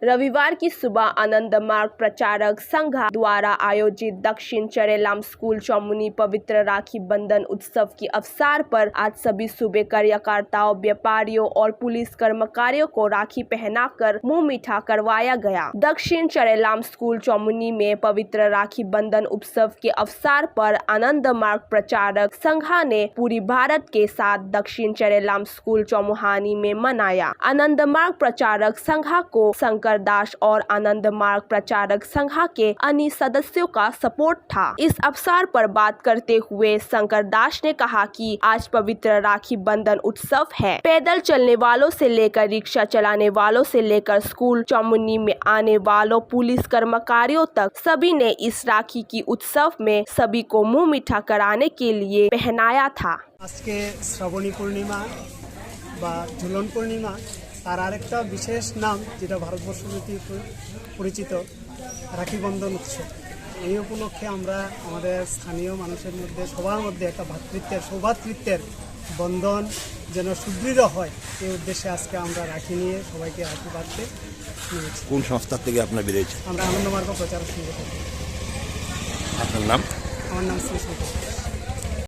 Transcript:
रविवार की सुबह आनंद मार्ग प्रचारक संघ द्वारा आयोजित दक्षिण चरेलाम स्कूल चौमुनी पवित्र राखी बंधन उत्सव के अवसर पर आज सभी सूबे कार्यकर्ताओं, व्यापारियों और पुलिस कर्मचारियों को राखी पहनाकर मुंह मीठा करवाया गया। दक्षिण चरेलाम स्कूल चौमुनी में पवित्र राखी बंधन उत्सव के अवसर पर आनंद मार्ग प्रचारक संघ ने पूरी भारत के साथ दक्षिण चरेलाम स्कूल चौमुहानी में मनाया। आनंद मार्ग प्रचारक संघ को शंकर दास और आनंद मार्ग प्रचारक संघ के अन्य सदस्यों का सपोर्ट था। इस अवसर पर बात करते हुए शंकर दास ने कहा कि आज पवित्र राखी बंधन उत्सव है। पैदल चलने वालों से लेकर रिक्शा चलाने वालों से लेकर स्कूल चौमुनी में आने वालों पुलिस कर्मचारियों तक सभी ने इस राखी की उत्सव में सभी को मुंह मीठा कराने के लिए पहनाया था। आज के श्रावणी पूर्णिमा বা ঝুলন পূর্ণিমা তার আরেকটা বিশেষ নাম যেটা ভারতবর্ষব্যাপী পরিচিত রাখি বন্ধন উৎসব। এই উপলক্ষে আমরা আমাদের স্থানীয় মানুষের মধ্যে সবার মধ্যে একটা ভ্রাতৃত্বের সৌভাতৃত্বের বন্ধন যেন সুদৃঢ় হয় এই উদ্দেশ্যে আজকে আমরা রাখি নিয়ে সবাইকে রাখি বাঁধতে নিয়েছি। কোন সংস্থা থেকে আপনার বেরিয়েছে? আমরা আনন্দমার্গ প্রচার সংঘ থেকে। আপনার নাম? আমার নাম শ্রী শঙ্কর।